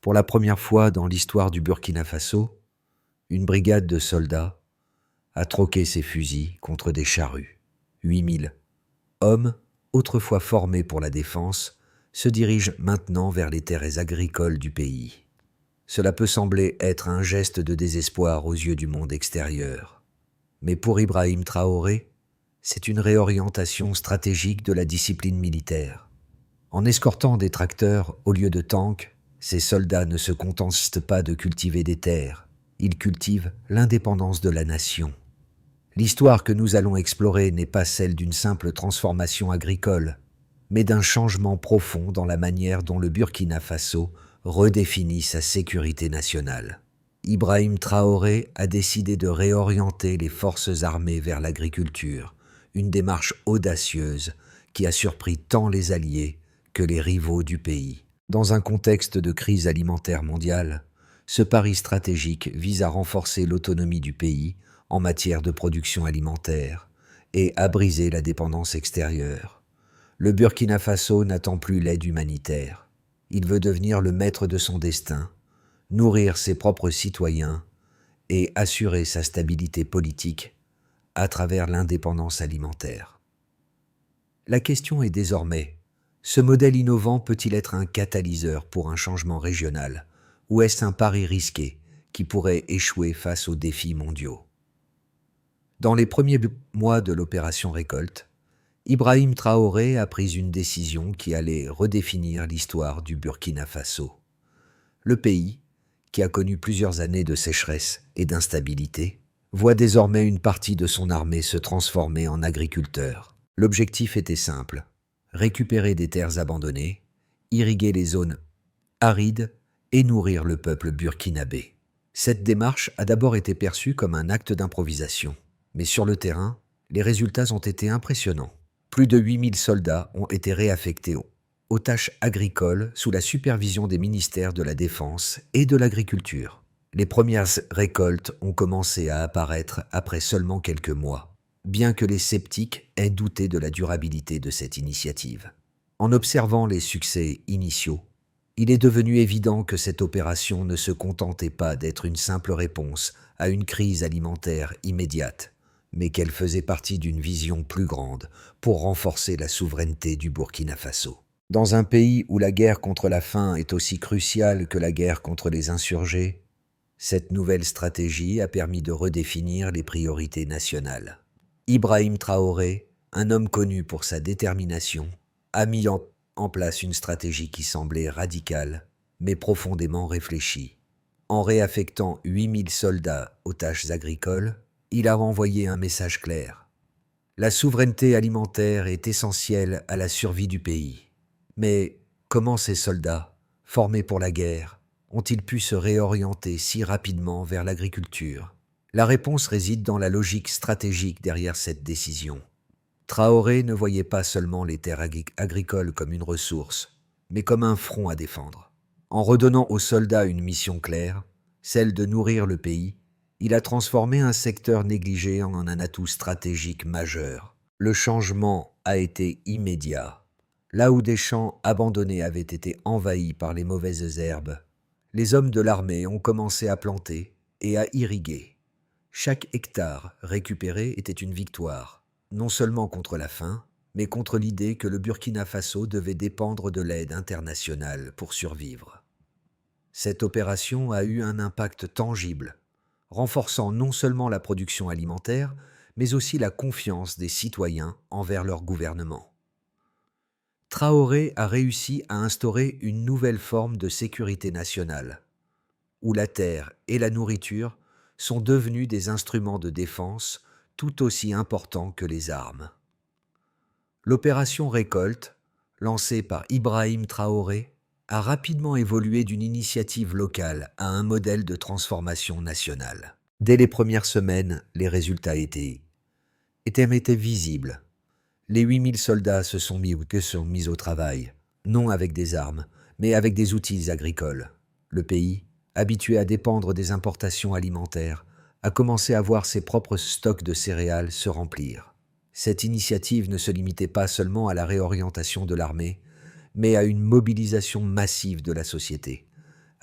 Pour la première fois dans l'histoire du Burkina Faso, une brigade de soldats a troqué ses fusils contre des charrues. 8000 hommes, autrefois formés pour la défense, se dirigent maintenant vers les terres agricoles du pays. Cela peut sembler être un geste de désespoir aux yeux du monde extérieur. Mais pour Ibrahim Traoré, c'est une réorientation stratégique de la discipline militaire. En escortant des tracteurs au lieu de tanks, ces soldats ne se contentent pas de cultiver des terres, ils cultivent l'indépendance de la nation. L'histoire que nous allons explorer n'est pas celle d'une simple transformation agricole, mais d'un changement profond dans la manière dont le Burkina Faso redéfinit sa sécurité nationale. Ibrahim Traoré a décidé de réorienter les forces armées vers l'agriculture, une démarche audacieuse qui a surpris tant les alliés que les rivaux du pays. Dans un contexte de crise alimentaire mondiale, ce pari stratégique vise à renforcer l'autonomie du pays en matière de production alimentaire et à briser la dépendance extérieure. Le Burkina Faso n'attend plus l'aide humanitaire. Il veut devenir le maître de son destin, nourrir ses propres citoyens et assurer sa stabilité politique à travers l'indépendance alimentaire. La question est désormais, ce modèle innovant peut-il être un catalyseur pour un changement régional, ou est-ce un pari risqué qui pourrait échouer face aux défis mondiaux? Dans les premiers mois de l'opération Récolte, Ibrahim Traoré a pris une décision qui allait redéfinir l'histoire du Burkina Faso. Le pays, qui a connu plusieurs années de sécheresse et d'instabilité, voit désormais une partie de son armée se transformer en agriculteurs. L'objectif était simple, récupérer des terres abandonnées, irriguer les zones arides et nourrir le peuple burkinabé. Cette démarche a d'abord été perçue comme un acte d'improvisation, mais sur le terrain, les résultats ont été impressionnants. Plus de 8000 soldats ont été réaffectés aux tâches agricoles sous la supervision des ministères de la Défense et de l'Agriculture. Les premières récoltes ont commencé à apparaître après seulement quelques mois, bien que les sceptiques aient douté de la durabilité de cette initiative. En observant les succès initiaux, il est devenu évident que cette opération ne se contentait pas d'être une simple réponse à une crise alimentaire immédiate, mais qu'elle faisait partie d'une vision plus grande pour renforcer la souveraineté du Burkina Faso. Dans un pays où la guerre contre la faim est aussi cruciale que la guerre contre les insurgés, cette nouvelle stratégie a permis de redéfinir les priorités nationales. Ibrahim Traoré, un homme connu pour sa détermination, a mis en place une stratégie qui semblait radicale, mais profondément réfléchie. En réaffectant 8000 soldats aux tâches agricoles, il a envoyé un message clair. La souveraineté alimentaire est essentielle à la survie du pays. Mais comment ces soldats, formés pour la guerre, ont-ils pu se réorienter si rapidement vers l'agriculture? La réponse réside dans la logique stratégique derrière cette décision. Traoré ne voyait pas seulement les terres agricoles comme une ressource, mais comme un front à défendre. En redonnant aux soldats une mission claire, celle de nourrir le pays, il a transformé un secteur négligé en un atout stratégique majeur. Le changement a été immédiat. Là où des champs abandonnés avaient été envahis par les mauvaises herbes, les hommes de l'armée ont commencé à planter et à irriguer. Chaque hectare récupéré était une victoire, non seulement contre la faim, mais contre l'idée que le Burkina Faso devait dépendre de l'aide internationale pour survivre. Cette opération a eu un impact tangible, renforçant non seulement la production alimentaire, mais aussi la confiance des citoyens envers leur gouvernement. Traoré a réussi à instaurer une nouvelle forme de sécurité nationale, où la terre et la nourriture sont devenus des instruments de défense tout aussi importants que les armes. L'opération Récolte, lancée par Ibrahim Traoré, a rapidement évolué d'une initiative locale à un modèle de transformation nationale. Dès les premières semaines, les résultats étaient visibles. Les 8000 soldats se sont mis au travail, non avec des armes, mais avec des outils agricoles. Le pays, habitué à dépendre des importations alimentaires, a commencé à voir ses propres stocks de céréales se remplir. Cette initiative ne se limitait pas seulement à la réorientation de l'armée, mais à une mobilisation massive de la société,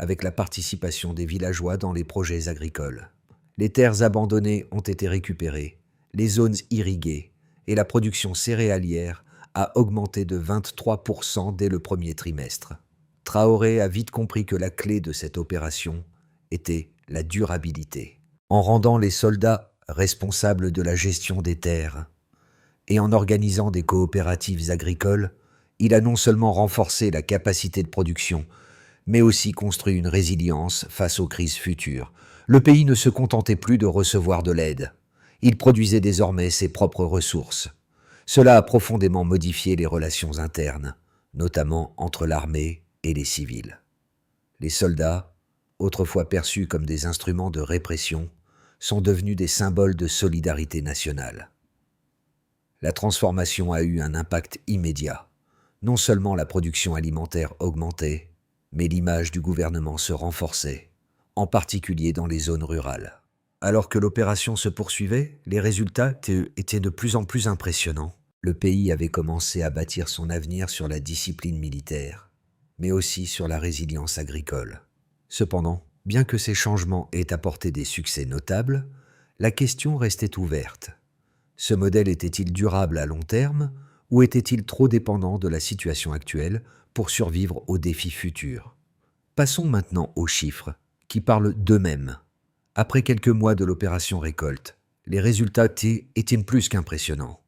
avec la participation des villageois dans les projets agricoles. Les terres abandonnées ont été récupérées, les zones irriguées, et la production céréalière a augmenté de 23% dès le premier trimestre. Traoré a vite compris que la clé de cette opération était la durabilité. En rendant les soldats responsables de la gestion des terres et en organisant des coopératives agricoles, il a non seulement renforcé la capacité de production, mais aussi construit une résilience face aux crises futures. Le pays ne se contentait plus de recevoir de l'aide. Il produisait désormais ses propres ressources. Cela a profondément modifié les relations internes, notamment entre l'armée et les civils. Les soldats, autrefois perçus comme des instruments de répression, sont devenus des symboles de solidarité nationale. La transformation a eu un impact immédiat. Non seulement la production alimentaire augmentait, mais l'image du gouvernement se renforçait, en particulier dans les zones rurales. Alors que l'opération se poursuivait, les résultats étaient de plus en plus impressionnants. Le pays avait commencé à bâtir son avenir sur la discipline militaire, mais aussi sur la résilience agricole. Cependant, bien que ces changements aient apporté des succès notables, la question restait ouverte. Ce modèle était-il durable à long terme ou était-il trop dépendant de la situation actuelle pour survivre aux défis futurs? Passons maintenant aux chiffres, qui parlent d'eux-mêmes. Après quelques mois de l'opération récolte, les résultats étaient plus qu'impressionnants.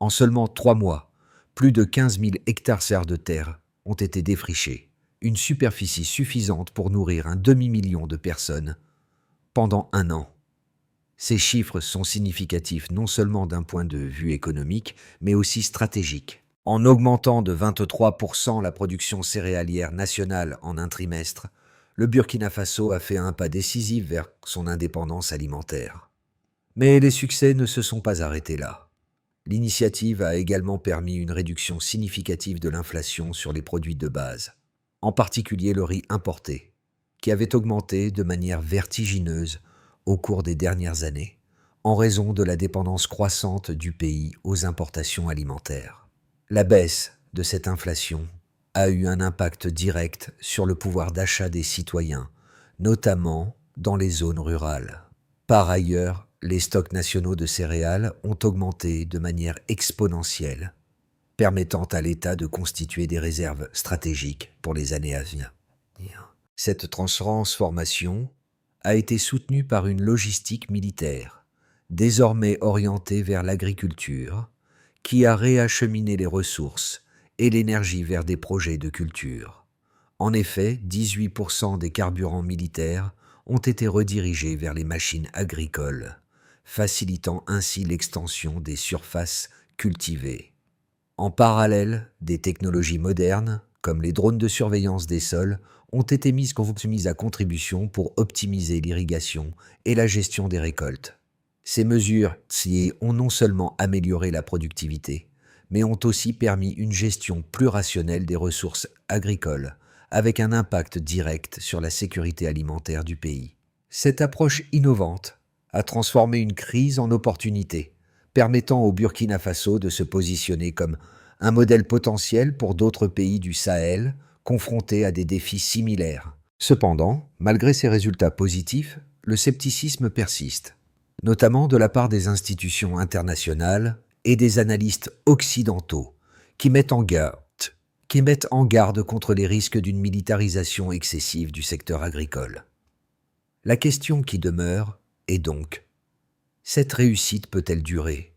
En seulement 3 mois, plus de 15 000 hectares serres de terre ont été défrichés, une superficie suffisante pour nourrir un demi-million de personnes pendant 1 an. Ces chiffres sont significatifs non seulement d'un point de vue économique, mais aussi stratégique. En augmentant de 23% la production céréalière nationale en un trimestre, le Burkina Faso a fait un pas décisif vers son indépendance alimentaire. Mais les succès ne se sont pas arrêtés là. L'initiative a également permis une réduction significative de l'inflation sur les produits de base, en particulier le riz importé, qui avait augmenté de manière vertigineuse au cours des dernières années, en raison de la dépendance croissante du pays aux importations alimentaires. La baisse de cette inflation a eu un impact direct sur le pouvoir d'achat des citoyens, notamment dans les zones rurales. Par ailleurs, les stocks nationaux de céréales ont augmenté de manière exponentielle, permettant à l'État de constituer des réserves stratégiques pour les années à venir. Cette transformation a été soutenue par une logistique militaire, désormais orientée vers l'agriculture, qui a réacheminé les ressources et l'énergie vers des projets de culture. En effet, 18% des carburants militaires ont été redirigés vers les machines agricoles, facilitant ainsi l'extension des surfaces cultivées. En parallèle, des technologies modernes, comme les drones de surveillance des sols, ont été mises à contribution pour optimiser l'irrigation et la gestion des récoltes. Ces mesures ont non seulement amélioré la productivité, mais ont aussi permis une gestion plus rationnelle des ressources agricoles, avec un impact direct sur la sécurité alimentaire du pays. Cette approche innovante a transformé une crise en opportunité, permettant au Burkina Faso de se positionner comme un modèle potentiel pour d'autres pays du Sahel confrontés à des défis similaires. Cependant, malgré ces résultats positifs, le scepticisme persiste, notamment de la part des institutions internationales et des analystes occidentaux qui mettent en garde contre les risques d'une militarisation excessive du secteur agricole. La question qui demeure est donc, cette réussite peut-elle durer,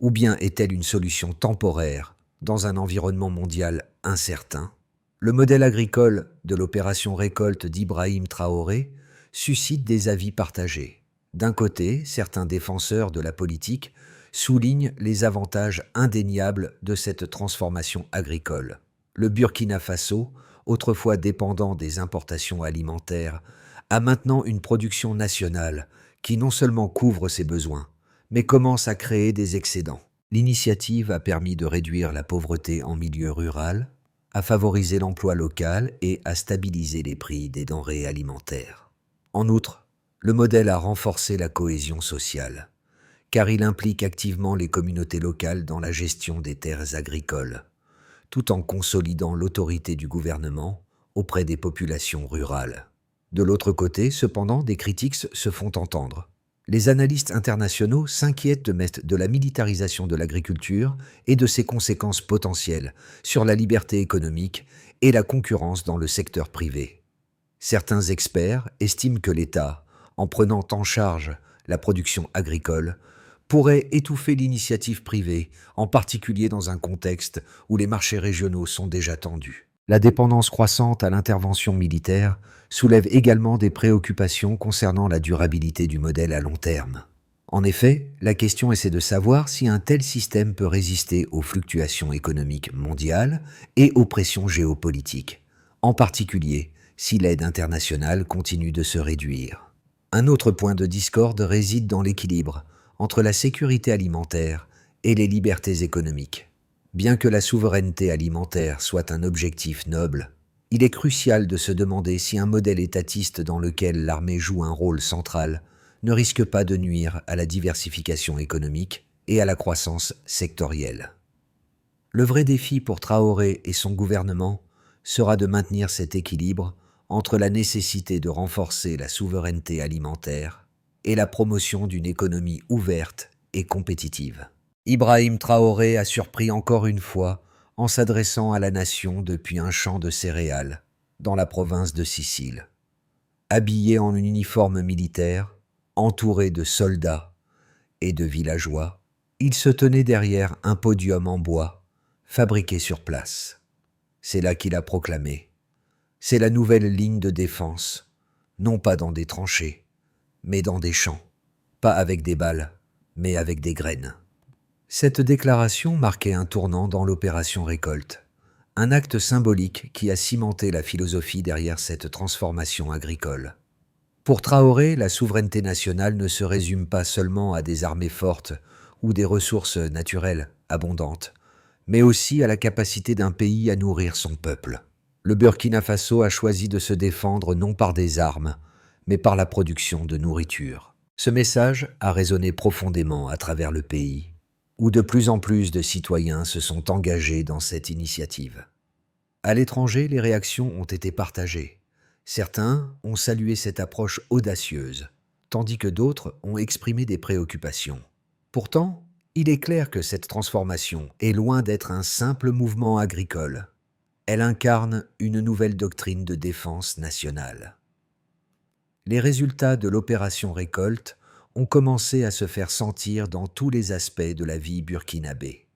ou bien est-elle une solution temporaire dans un environnement mondial incertain? Le modèle agricole de l'opération récolte d'Ibrahim Traoré suscite des avis partagés. D'un côté, certains défenseurs de la politique soulignent les avantages indéniables de cette transformation agricole. Le Burkina Faso, autrefois dépendant des importations alimentaires, a maintenant une production nationale qui non seulement couvre ses besoins, mais commence à créer des excédents. L'initiative a permis de réduire la pauvreté en milieu rural, à favoriser l'emploi local et à stabiliser les prix des denrées alimentaires. En outre, le modèle a renforcé la cohésion sociale, car il implique activement les communautés locales dans la gestion des terres agricoles, tout en consolidant l'autorité du gouvernement auprès des populations rurales. De l'autre côté, cependant, des critiques se font entendre. Les analystes internationaux s'inquiètent de la militarisation de l'agriculture et de ses conséquences potentielles sur la liberté économique et la concurrence dans le secteur privé. Certains experts estiment que l'État, en prenant en charge la production agricole, pourrait étouffer l'initiative privée, en particulier dans un contexte où les marchés régionaux sont déjà tendus. La dépendance croissante à l'intervention militaire soulève également des préoccupations concernant la durabilité du modèle à long terme. En effet, la question est de savoir si un tel système peut résister aux fluctuations économiques mondiales et aux pressions géopolitiques, en particulier si l'aide internationale continue de se réduire. Un autre point de discorde réside dans l'équilibre entre la sécurité alimentaire et les libertés économiques. Bien que la souveraineté alimentaire soit un objectif noble, il est crucial de se demander si un modèle étatiste dans lequel l'armée joue un rôle central ne risque pas de nuire à la diversification économique et à la croissance sectorielle. Le vrai défi pour Traoré et son gouvernement sera de maintenir cet équilibre entre la nécessité de renforcer la souveraineté alimentaire et la promotion d'une économie ouverte et compétitive. Ibrahim Traoré a surpris encore une fois en s'adressant à la nation depuis un champ de céréales dans la province de Sicile. Habillé en uniforme militaire, entouré de soldats et de villageois, il se tenait derrière un podium en bois fabriqué sur place. C'est là qu'il a proclamé: c'est la nouvelle ligne de défense, non pas dans des tranchées, mais dans des champs, pas avec des balles, mais avec des graines. Cette déclaration marquait un tournant dans l'opération Récolte, un acte symbolique qui a cimenté la philosophie derrière cette transformation agricole. Pour Traoré, la souveraineté nationale ne se résume pas seulement à des armées fortes ou des ressources naturelles abondantes, mais aussi à la capacité d'un pays à nourrir son peuple. Le Burkina Faso a choisi de se défendre non par des armes, mais par la production de nourriture. Ce message a résonné profondément à travers le pays, où de plus en plus de citoyens se sont engagés dans cette initiative. À l'étranger, les réactions ont été partagées. Certains ont salué cette approche audacieuse, tandis que d'autres ont exprimé des préoccupations. Pourtant, il est clair que cette transformation est loin d'être un simple mouvement agricole. Elle incarne une nouvelle doctrine de défense nationale. Les résultats de l'opération Récolte ont commencé à se faire sentir dans tous les aspects de la vie burkinabé.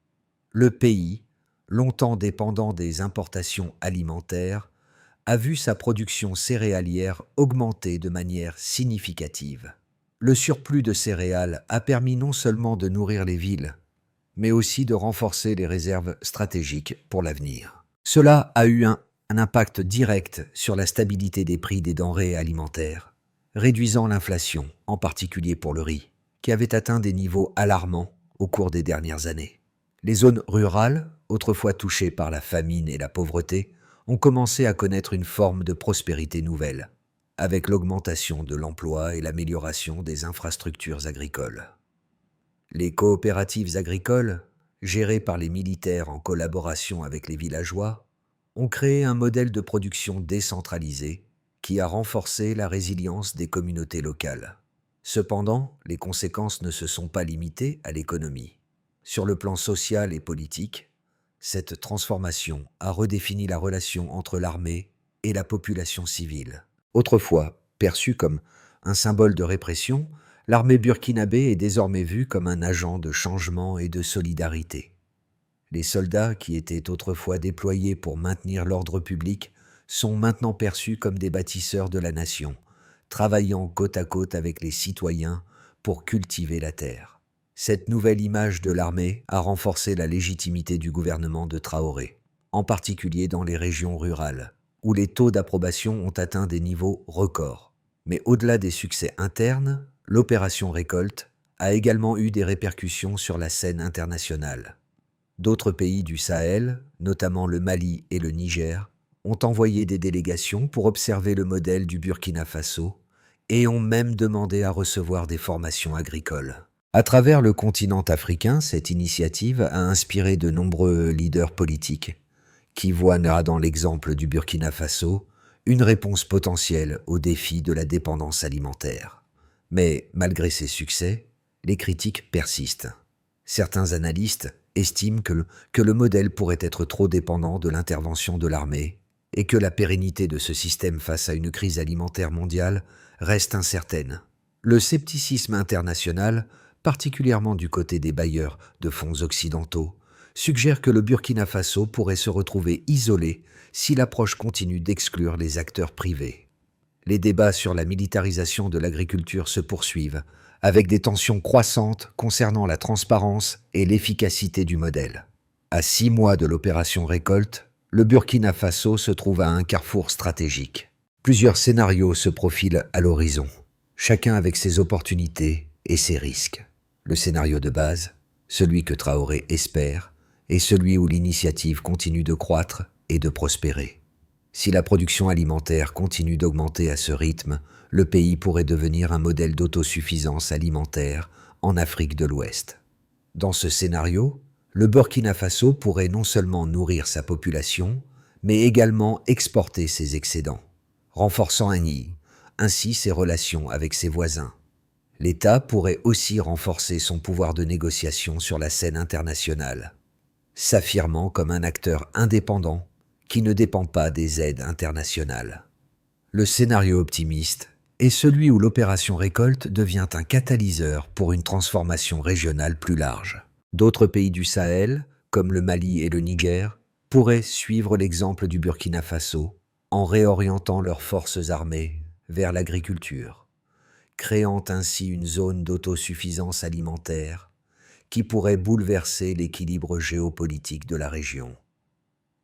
Le pays, longtemps dépendant des importations alimentaires, a vu sa production céréalière augmenter de manière significative. Le surplus de céréales a permis non seulement de nourrir les villes, mais aussi de renforcer les réserves stratégiques pour l'avenir. Cela a eu un impact direct sur la stabilité des prix des denrées alimentaires, réduisant l'inflation, en particulier pour le riz, qui avait atteint des niveaux alarmants au cours des dernières années. Les zones rurales, autrefois touchées par la famine et la pauvreté, ont commencé à connaître une forme de prospérité nouvelle, avec l'augmentation de l'emploi et l'amélioration des infrastructures agricoles. Les coopératives agricoles, gérées par les militaires en collaboration avec les villageois, ont créé un modèle de production décentralisé qui a renforcé la résilience des communautés locales. Cependant, les conséquences ne se sont pas limitées à l'économie. Sur le plan social et politique, cette transformation a redéfini la relation entre l'armée et la population civile. Autrefois perçue comme un symbole de répression, l'armée burkinabé est désormais vue comme un agent de changement et de solidarité. Les soldats qui étaient autrefois déployés pour maintenir l'ordre public sont maintenant perçus comme des bâtisseurs de la nation, travaillant côte à côte avec les citoyens pour cultiver la terre. Cette nouvelle image de l'armée a renforcé la légitimité du gouvernement de Traoré, en particulier dans les régions rurales, où les taux d'approbation ont atteint des niveaux records. Mais au-delà des succès internes, l'opération Récolte a également eu des répercussions sur la scène internationale. D'autres pays du Sahel, notamment le Mali et le Niger, ont envoyé des délégations pour observer le modèle du Burkina Faso et ont même demandé à recevoir des formations agricoles. À travers le continent africain, cette initiative a inspiré de nombreux leaders politiques qui voient dans l'exemple du Burkina Faso une réponse potentielle au défi de la dépendance alimentaire. Mais malgré ces succès, les critiques persistent. Certains analystes estiment que le modèle pourrait être trop dépendant de l'intervention de l'armée et que la pérennité de ce système face à une crise alimentaire mondiale reste incertaine. Le scepticisme international, particulièrement du côté des bailleurs de fonds occidentaux, suggère que le Burkina Faso pourrait se retrouver isolé si l'approche continue d'exclure les acteurs privés. Les débats sur la militarisation de l'agriculture se poursuivent, avec des tensions croissantes concernant la transparence et l'efficacité du modèle. À 6 mois de l'opération récolte, le Burkina Faso se trouve à un carrefour stratégique. Plusieurs scénarios se profilent à l'horizon, chacun avec ses opportunités et ses risques. Le scénario de base, celui que Traoré espère, est celui où l'initiative continue de croître et de prospérer. Si la production alimentaire continue d'augmenter à ce rythme, le pays pourrait devenir un modèle d'autosuffisance alimentaire en Afrique de l'Ouest. Dans ce scénario, le Burkina Faso pourrait non seulement nourrir sa population, mais également exporter ses excédents, renforçant ainsi ses relations avec ses voisins. L'État pourrait aussi renforcer son pouvoir de négociation sur la scène internationale, s'affirmant comme un acteur indépendant qui ne dépend pas des aides internationales. Le scénario optimiste est celui où l'opération récolte devient un catalyseur pour une transformation régionale plus large. D'autres pays du Sahel, comme le Mali et le Niger, pourraient suivre l'exemple du Burkina Faso en réorientant leurs forces armées vers l'agriculture, créant ainsi une zone d'autosuffisance alimentaire qui pourrait bouleverser l'équilibre géopolitique de la région.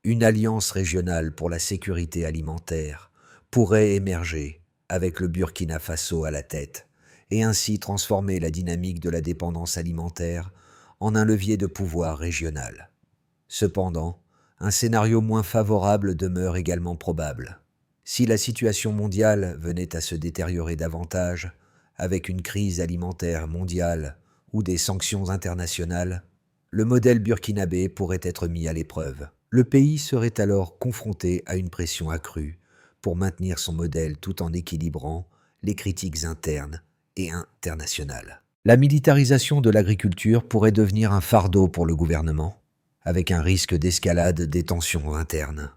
Une alliance régionale pour la sécurité alimentaire pourrait émerger avec le Burkina Faso à la tête et ainsi transformer la dynamique de la dépendance alimentaire en un levier de pouvoir régional. Cependant, un scénario moins favorable demeure également probable. Si la situation mondiale venait à se détériorer davantage, avec une crise alimentaire mondiale ou des sanctions internationales, le modèle burkinabé pourrait être mis à l'épreuve. Le pays serait alors confronté à une pression accrue pour maintenir son modèle tout en équilibrant les critiques internes et internationales. La militarisation de l'agriculture pourrait devenir un fardeau pour le gouvernement, avec un risque d'escalade des tensions internes.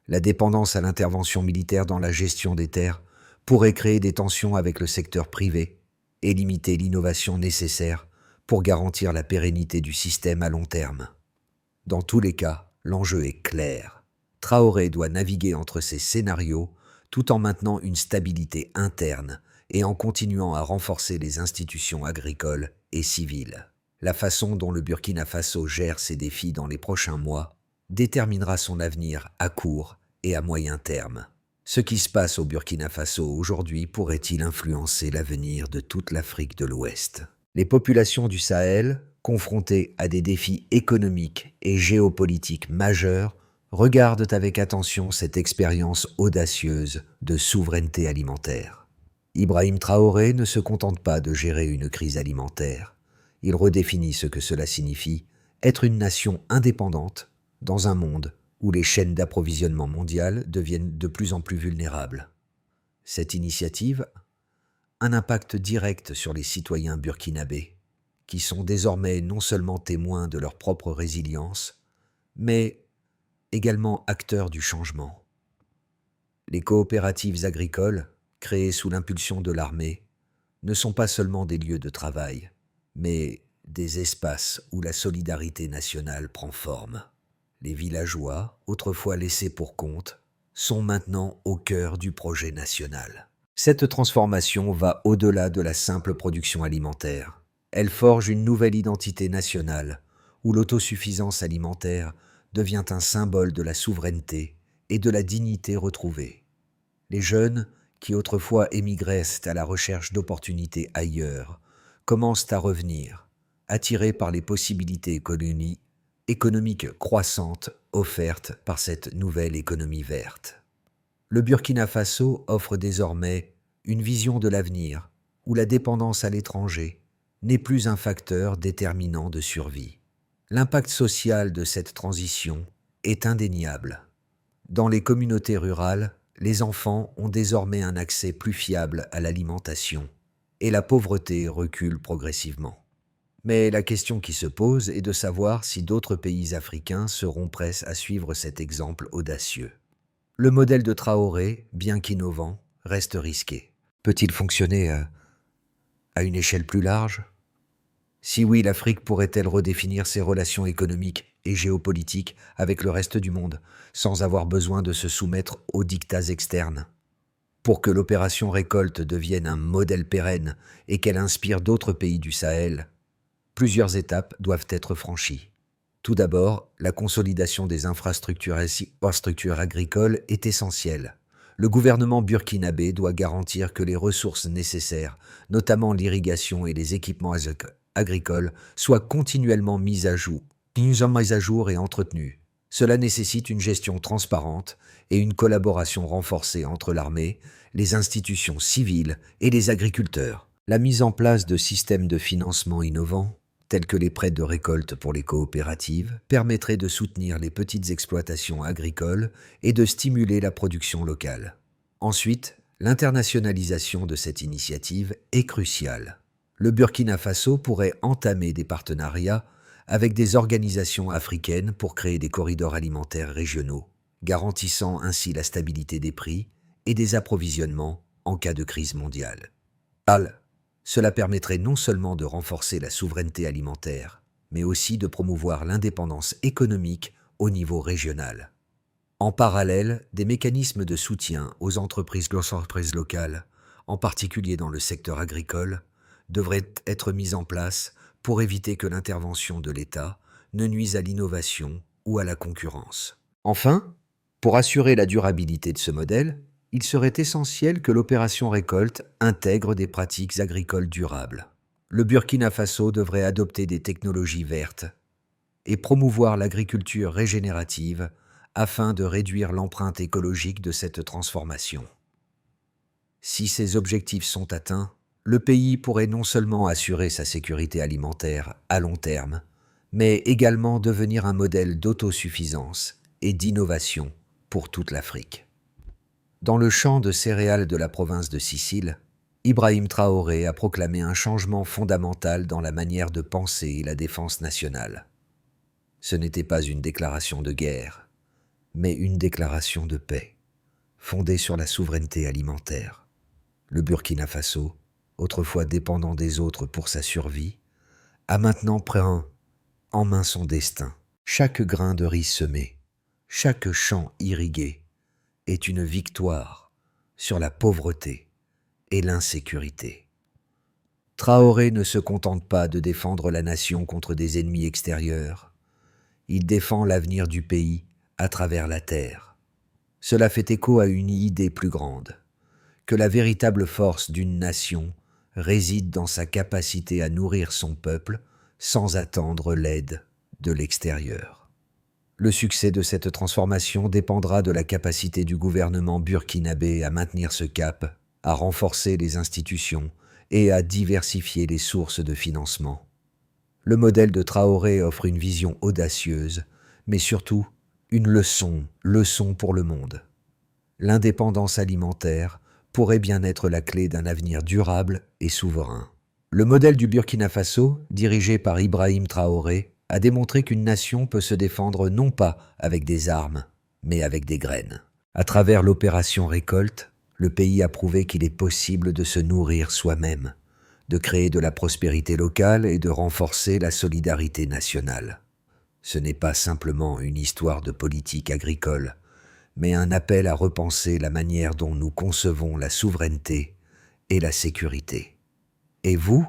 La dépendance à l'intervention militaire dans la gestion des terres pourrait créer des tensions avec le secteur privé et limiter l'innovation nécessaire pour garantir la pérennité du système à long terme. Dans tous les cas, l'enjeu est clair. Traoré doit naviguer entre ces scénarios tout en maintenant une stabilité interne et en continuant à renforcer les institutions agricoles et civiles. La façon dont le Burkina Faso gère ces défis dans les prochains mois déterminera son avenir à court et à moyen terme. Ce qui se passe au Burkina Faso aujourd'hui pourrait-il influencer l'avenir de toute l'Afrique de l'Ouest? Les populations du Sahel, confrontées à des défis économiques et géopolitiques majeurs, regardent avec attention cette expérience audacieuse de souveraineté alimentaire. Ibrahim Traoré ne se contente pas de gérer une crise alimentaire. Il redéfinit ce que cela signifie être une nation indépendante dans un monde où les chaînes d'approvisionnement mondiales deviennent de plus en plus vulnérables. Cette initiative a un impact direct sur les citoyens burkinabés, qui sont désormais non seulement témoins de leur propre résilience, mais également acteurs du changement. Les coopératives agricoles, créées sous l'impulsion de l'armée, ne sont pas seulement des lieux de travail, mais des espaces où la solidarité nationale prend forme. Les villageois, autrefois laissés pour compte, sont maintenant au cœur du projet national. Cette transformation va au-delà de la simple production alimentaire. Elle forge une nouvelle identité nationale, où l'autosuffisance alimentaire devient un symbole de la souveraineté et de la dignité retrouvée. Les jeunes, qui autrefois émigraient à la recherche d'opportunités ailleurs, commencent à revenir, attirés par les possibilités économiques croissantes offertes par cette nouvelle économie verte. Le Burkina Faso offre désormais une vision de l'avenir où la dépendance à l'étranger n'est plus un facteur déterminant de survie. L'impact social de cette transition est indéniable. Dans les communautés rurales, les enfants ont désormais un accès plus fiable à l'alimentation et la pauvreté recule progressivement. Mais la question qui se pose est de savoir si d'autres pays africains seront prêts à suivre cet exemple audacieux. Le modèle de Traoré, bien qu'innovant, reste risqué. Peut-il fonctionner à une échelle plus large? Si oui, l'Afrique pourrait-elle redéfinir ses relations économiques et géopolitiques avec le reste du monde, sans avoir besoin de se soumettre aux diktats externes? Pour que l'opération Récolte devienne un modèle pérenne et qu'elle inspire d'autres pays du Sahel, plusieurs étapes doivent être franchies. Tout d'abord, la consolidation des infrastructures agricoles est essentielle. Le gouvernement burkinabé doit garantir que les ressources nécessaires, notamment l'irrigation et les équipements agricoles, soient continuellement mises à jour et entretenues. Cela nécessite une gestion transparente et une collaboration renforcée entre l'armée, les institutions civiles et les agriculteurs. La mise en place de systèmes de financement innovants, tels que les prêts de récolte pour les coopératives, permettrait de soutenir les petites exploitations agricoles et de stimuler la production locale. Ensuite, l'internationalisation de cette initiative est cruciale. Le Burkina Faso pourrait entamer des partenariats avec des organisations africaines pour créer des corridors alimentaires régionaux, garantissant ainsi la stabilité des prix et des approvisionnements en cas de crise mondiale. Cela permettrait non seulement de renforcer la souveraineté alimentaire, mais aussi de promouvoir l'indépendance économique au niveau régional. En parallèle, des mécanismes de soutien aux entreprises locales, en particulier dans le secteur agricole, devraient être mis en place pour éviter que l'intervention de l'État ne nuise à l'innovation ou à la concurrence. Enfin, pour assurer la durabilité de ce modèle, il serait essentiel que l'opération Récolte intègre des pratiques agricoles durables. Le Burkina Faso devrait adopter des technologies vertes et promouvoir l'agriculture régénérative afin de réduire l'empreinte écologique de cette transformation. Si ces objectifs sont atteints, le pays pourrait non seulement assurer sa sécurité alimentaire à long terme, mais également devenir un modèle d'autosuffisance et d'innovation pour toute l'Afrique. Dans le champ de céréales de la province de Sicile, Ibrahim Traoré a proclamé un changement fondamental dans la manière de penser la défense nationale. Ce n'était pas une déclaration de guerre, mais une déclaration de paix, fondée sur la souveraineté alimentaire. Le Burkina Faso, autrefois dépendant des autres pour sa survie, a maintenant pris en main son destin. Chaque grain de riz semé, chaque champ irrigué, est une victoire sur la pauvreté et l'insécurité. Traoré ne se contente pas de défendre la nation contre des ennemis extérieurs. Il défend l'avenir du pays à travers la terre. Cela fait écho à une idée plus grande, que la véritable force d'une nation réside dans sa capacité à nourrir son peuple sans attendre l'aide de l'extérieur. Le succès de cette transformation dépendra de la capacité du gouvernement burkinabé à maintenir ce cap, à renforcer les institutions et à diversifier les sources de financement. Le modèle de Traoré offre une vision audacieuse, mais surtout une leçon pour le monde. L'indépendance alimentaire pourrait bien être la clé d'un avenir durable et souverain. Le modèle du Burkina Faso, dirigé par Ibrahim Traoré, a démontré qu'une nation peut se défendre non pas avec des armes, mais avec des graines. À travers l'opération Récolte, le pays a prouvé qu'il est possible de se nourrir soi-même, de créer de la prospérité locale et de renforcer la solidarité nationale. Ce n'est pas simplement une histoire de politique agricole, mais un appel à repenser la manière dont nous concevons la souveraineté et la sécurité. Et vous,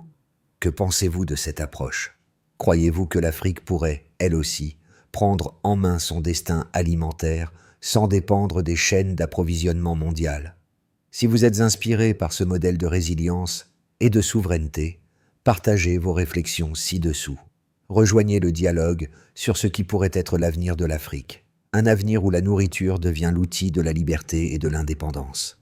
que pensez-vous de cette approche ? Croyez-vous que l'Afrique pourrait, elle aussi, prendre en main son destin alimentaire sans dépendre des chaînes d'approvisionnement mondiales? Si vous êtes inspiré par ce modèle de résilience et de souveraineté, partagez vos réflexions ci-dessous. Rejoignez le dialogue sur ce qui pourrait être l'avenir de l'Afrique, un avenir où la nourriture devient l'outil de la liberté et de l'indépendance.